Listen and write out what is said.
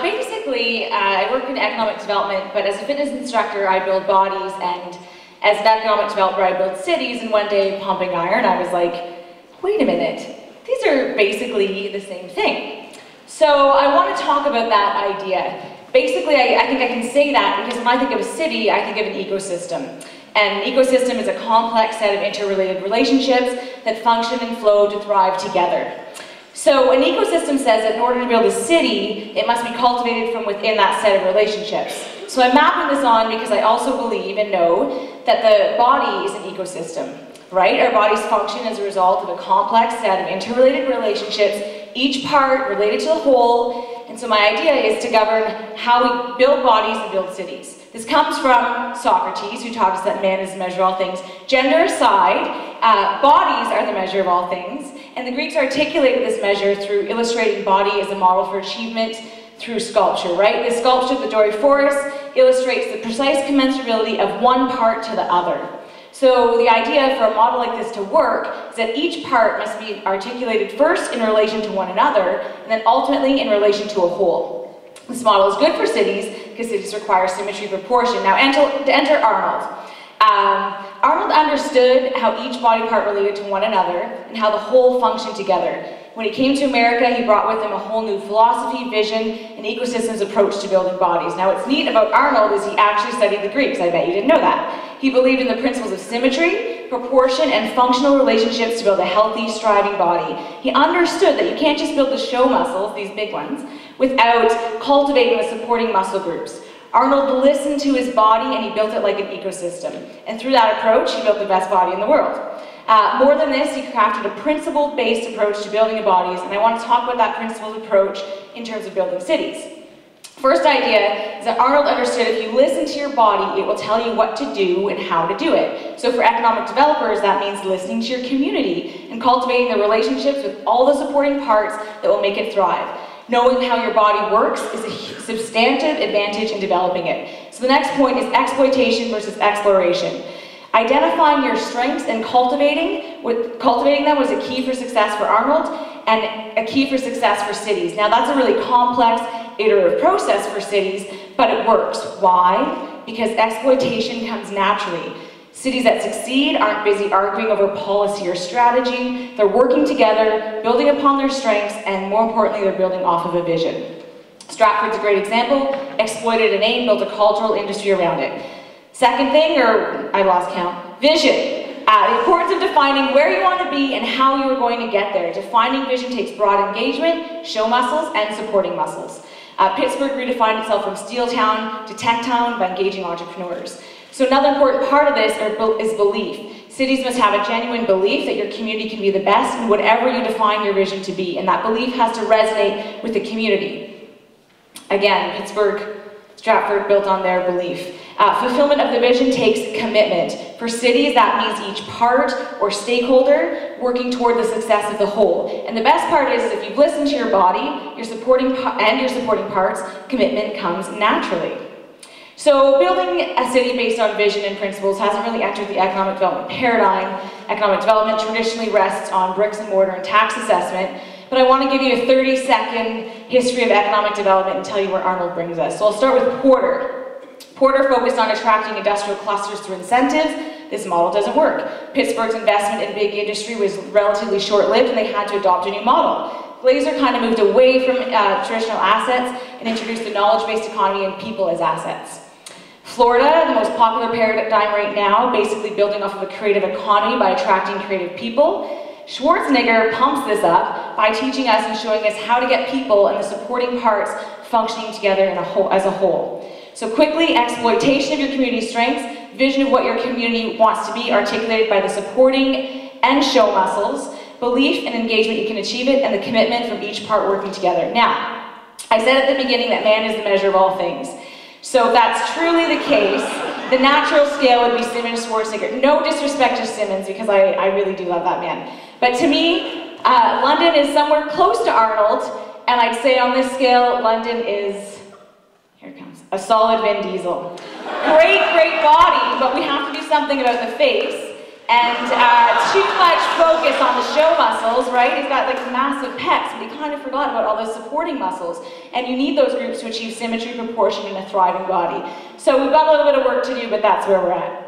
Basically, I work in economic development, but as a fitness instructor, I build bodies, and as an economic developer, I build cities, and one day, pumping iron, I was like, wait a minute, these are basically the same thing. So I want to talk about that idea. Basically, I think I can say that because when I think of a city, I think of an ecosystem. And an ecosystem is a complex set of interrelated relationships that function and flow to thrive together. So an ecosystem says that in order to build a city, it must be cultivated from within that set of relationships. So I'm mapping this on because I also believe and know that the body is an ecosystem, right? Our bodies function as a result of a complex set of interrelated relationships, each part related to the whole. And so my idea is to govern how we build bodies and build cities. This comes from Socrates, who taught us that man is the measure of all things. Gender aside, bodies are the measure of all things, and the Greeks articulated this measure through illustrating body as a model for achievement through sculpture, right? The sculpture of the Doric forest illustrates the precise commensurability of one part to the other. So the idea for a model like this to work is that each part must be articulated first in relation to one another, and then ultimately in relation to a whole. This model is good for cities because cities require symmetry of proportion. Now enter Arnold. Arnold understood how each body part related to one another and how the whole functioned together. When he came to America, he brought with him a whole new philosophy, vision, and ecosystems approach to building bodies. Now what's neat about Arnold is he actually studied the Greeks. I bet you didn't know that. He believed in the principles of symmetry, proportion, and functional relationships to build a healthy, striving body. He understood that you can't just build the show muscles, these big ones, without cultivating the supporting muscle groups. Arnold listened to his body and he built it like an ecosystem. And through that approach, he built the best body in the world. More than this, he crafted a principle-based approach to building bodies, and I want to talk about that principled approach in terms of building cities. First idea is that Arnold understood if you listen to your body, it will tell you what to do and how to do it. So for economic developers, that means listening to your community and cultivating the relationships with all the supporting parts that will make it thrive. Knowing how your body works is a substantive advantage in developing it. So the next point is exploitation versus exploration. Identifying your strengths and cultivating them was a key for success for Arnold and a key for success for cities. Now that's a really complex, iterative process for cities, but it works. Why? Because exploitation comes naturally. Cities that succeed aren't busy arguing over policy or strategy. They're working together, building upon their strengths, and more importantly, they're building off of a vision. Stratford's a great example. Exploited a name, built a cultural industry around it. Second thing, or I lost count, vision. The importance of defining where you want to be and how you are going to get there. Defining vision takes broad engagement, show muscles, and supporting muscles. Pittsburgh redefined itself from steel town to tech town by engaging entrepreneurs. So another important part of this is belief. Cities must have a genuine belief that your community can be the best in whatever you define your vision to be, and that belief has to resonate with the community. Again, Pittsburgh, Stratford built on their belief. Fulfillment of the vision takes commitment. For cities, that means each part or stakeholder working toward the success of the whole. And the best part is if you've listened to your body, your supporting parts, commitment comes naturally. So building a city based on vision and principles hasn't really entered the economic development paradigm. Economic development traditionally rests on bricks and mortar and tax assessment, but I want to give you a 30-second history of economic development and tell you where Arnold brings us. So I'll start with Porter. Porter focused on attracting industrial clusters through incentives. This model doesn't work. Pittsburgh's investment in big industry was relatively short-lived and they had to adopt a new model. Glazer kind of moved away from traditional assets and introduced the knowledge-based economy and people as assets. Florida, the most popular paradigm right now, basically building off of a creative economy by attracting creative people. Schwarzenegger pumps this up by teaching us and showing us how to get people and the supporting parts functioning together as a whole. So quickly, exploitation of your community strengths, vision of what your community wants to be articulated by the supporting and show muscles, belief and engagement you can achieve it, and the commitment from each part working together. Now, I said at the beginning that man is the measure of all things. So if that's truly the case, the natural scale would be Simmons, Schwarzenegger. No disrespect to Simmons, because I really do love that man. But to me, London is somewhere close to Arnold, and I'd say on this scale, London is, here it comes, a solid Vin Diesel. Great, great body, but we have to do something about the face. And too much focus on the show muscles, right? He's got like massive pecs, but he kind of forgot about all those supporting muscles. And you need those groups to achieve symmetry, proportion, and a thriving body. So we've got a little bit of work to do, but that's where we're at.